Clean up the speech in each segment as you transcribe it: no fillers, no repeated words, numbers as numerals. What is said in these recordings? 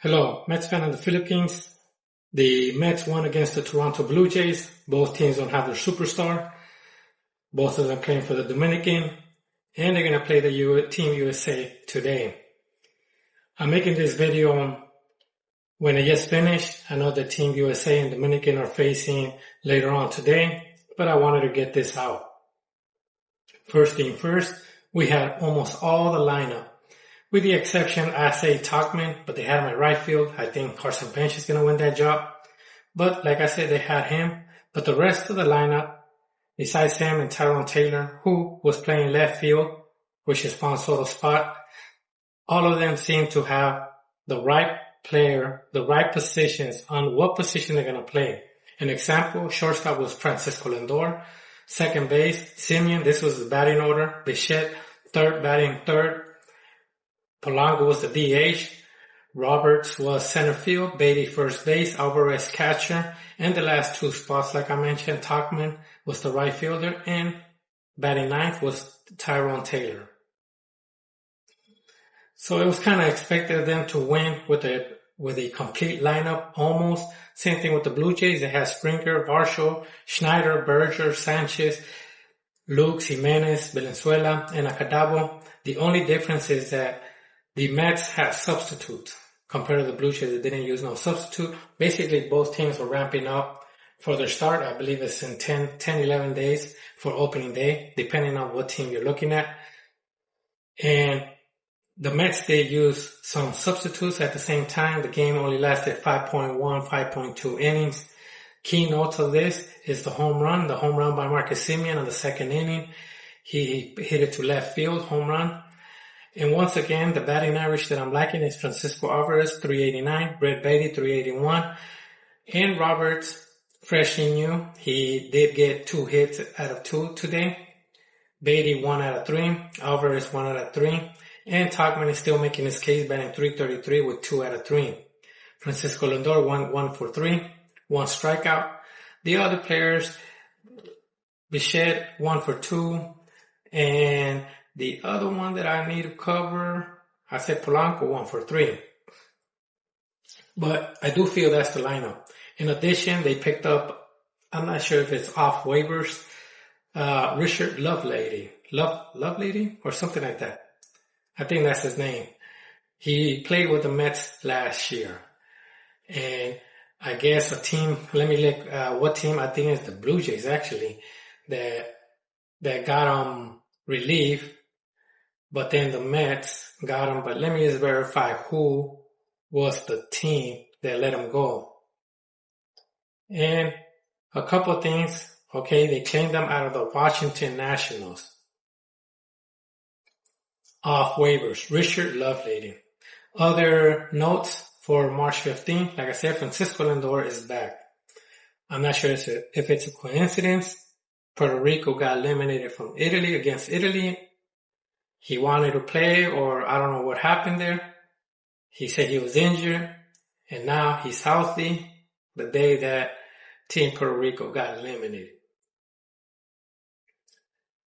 Hello, Mets fan in the Philippines. The Mets won against the Toronto Blue Jays. Both teams don't have their superstar. Both of them playing for the Dominican. And they're going to play the Team USA today. I'm making this video when it gets finished. I know that Team USA and Dominican are facing later on today, but I wanted to get this out. First thing first, we had almost all the lineup. With the exception, I say Tauchman, but they had him at right field. I think Carson Bench is going to win that job. But like I said, they had him. But the rest of the lineup, besides him and Tyrone Taylor, who was playing left field, which is Juan Soto's spot, all of them seem to have the right player, the right positions on what position they're going to play. An example, shortstop was Francisco Lindor. Second base, Simeon, this was the batting order. Bichette, batting third. Polanco was the DH. Roberts was center field. Baty first base. Alvarez catcher. And the last two spots, like I mentioned, Tauchman was the right fielder. And batting ninth was Tyrone Taylor. So it was kind of expected of them to win with a complete lineup almost. Same thing with the Blue Jays. They had Springer, Varsho, Schneider, Berger, Sanchez, Lukes, Jimenez, Valenzuela, and Acadabo. The only difference is that the Mets had substitutes compared to the Blue Jays. They didn't use no substitute. Basically, both teams were ramping up for their start. I believe it's in 11 days for opening day, depending on what team you're looking at. And the Mets did use some substitutes at the same time. The game only lasted 5.1, 5.2 innings. Key notes of this is the home run by Marcus Semien on the second inning. He hit it to left field, home run. And once again, the batting average that I'm liking is Francisco Alvarez, 389, Brett Baty, 381. And Roberts, fresh and new, he did get 2 hits out of 2 today. Baty 1 out of 3, Alvarez 1 out of 3. And Tauchman is still making his case, batting 333 with 2 out of 3. Francisco Lindor 1 for 3, 1 strikeout. The other players, Bichette 1 for 2, and the other one that I need to cover, I said Polanco 1 for 3. But I do feel that's the lineup. In addition, they picked up, I'm not sure if it's off waivers, Richard Lovelady or something like that. I think that's his name. He played with the Mets last year. And I guess a team, let me look, what team, I think it's the Blue Jays actually, that got him relief. But then the Mets got him. But let me just verify who was the team that let him go. And a couple of things. Okay, they claimed them out of the Washington Nationals. Off waivers, Richard Lovelady. Other notes for March 15th, like I said, Francisco Lindor is back. I'm not sure if it's a coincidence. Puerto Rico got eliminated from Italy against Italy. He wanted to play, or I don't know what happened there. He said he was injured, and now he's healthy the day that Team Puerto Rico got eliminated.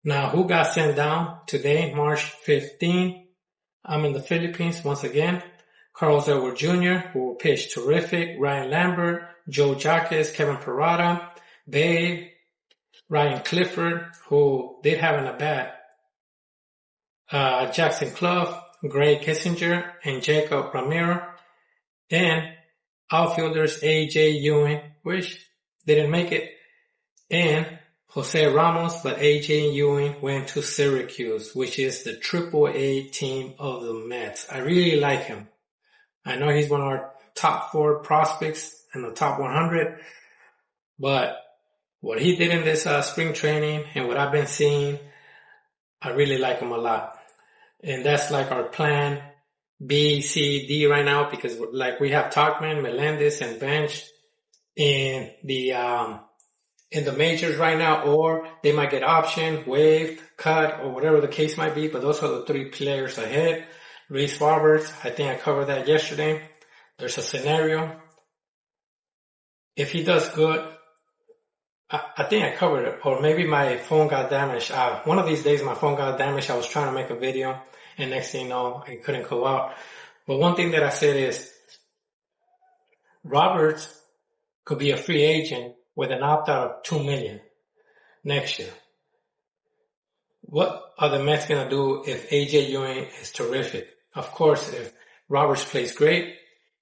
Now, who got sent down today, March 15? I'm in the Philippines once again. Carlos Edward Jr., who pitched terrific. Ryan Lambert, Joe Jaquez, Kevin Parada, Babe, Ryan Clifford, who did have an at-bat. Jackson Clough, Gray Kissinger, and Jacob Ramiro. And outfielders A.J. Ewing, which didn't make it. And Jose Ramos, but A.J. Ewing went to Syracuse, which is the AAA team of the Mets. I really like him. I know he's one of our top 4 prospects in the top 100, but what he did in this spring training and what I've been seeing, I really like him a lot. And that's like our plan B, C, D right now, because like we have Tauchman, Melendez, and Bench in the majors right now, or they might get optioned, waived, cut, or whatever the case might be. But those are the 3 players ahead. Reese Roberts, I think I covered that yesterday. There's a scenario. If he does good, I think I covered it, or maybe my phone got damaged. One of these days my phone got damaged. I was trying to make a video, and next thing you know, it couldn't go out. But one thing that I said is, Roberts could be a free agent with an opt-out of $2 million next year. What are the Mets going to do if AJ Ewing is terrific? Of course, if Roberts plays great,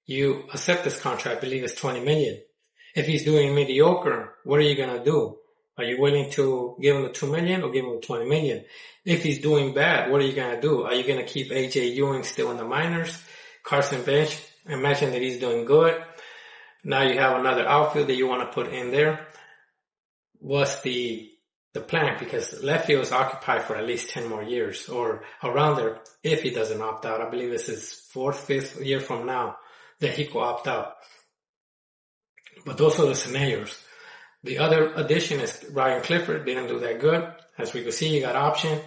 you accept this contract. I believe it's $20 million. If he's doing mediocre, what are you going to do? Are you willing to give him the $2 million or give him the $20 million? If he's doing bad, what are you going to do? Are you going to keep AJ Ewing still in the minors? Carson Bench, imagine that he's doing good. Now you have another outfield that you want to put in there. What's the plan? Because left field is occupied for at least 10 more years or around there if he doesn't opt out. I believe it's his 4th, 5th year from now that he could opt out. But those are the scenarios. The other addition is Ryan Clifford. Didn't do that good. As we could see, he got optioned,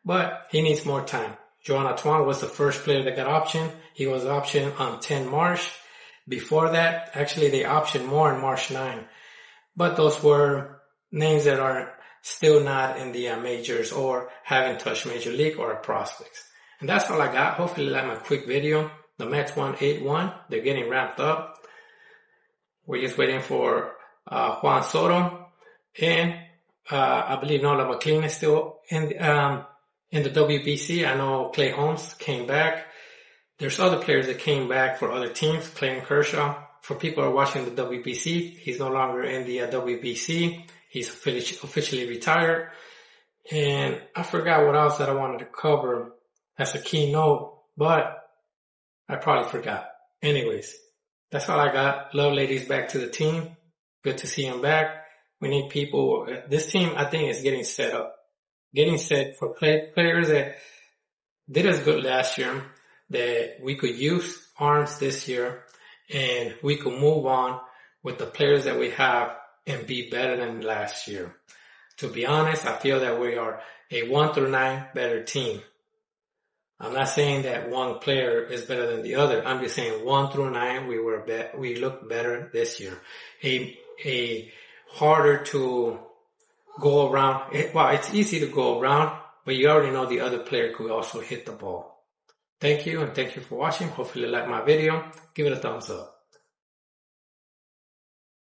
but he needs more time. Joan Antoine was the first player that got optioned. He was optioned on 10 March. Before that, actually, they optioned more on March 9. But those were names that are still not in the majors or haven't touched Major League or prospects. And that's all I got. Hopefully, you like my quick video. The Mets won 8-1. They're getting ramped up. We're just waiting for Juan Soto, and I believe Nola McLean is still in the WBC. I know Clay Holmes came back. There's other players that came back for other teams. Clayton Kershaw. For people who are watching the WBC, he's no longer in the WBC. He's officially retired. And I forgot what else that I wanted to cover as a keynote, but I probably forgot. Anyways, that's all I got. Love ladies back to the team. Good to see him back. We need people. This team, I think, is getting set up. Getting set for players that did as good last year, that we could use arms this year, and we could move on with the players that we have and be better than last year. To be honest, I feel that we are a 1 through 9 better team. I'm not saying that one player is better than the other. I'm just saying 1 through 9, we look better this year. A harder to go around. Well, it's easy to go around, but you already know the other player could also hit the ball. Thank you, and thank you for watching. Hopefully you like my video. Give it a thumbs up.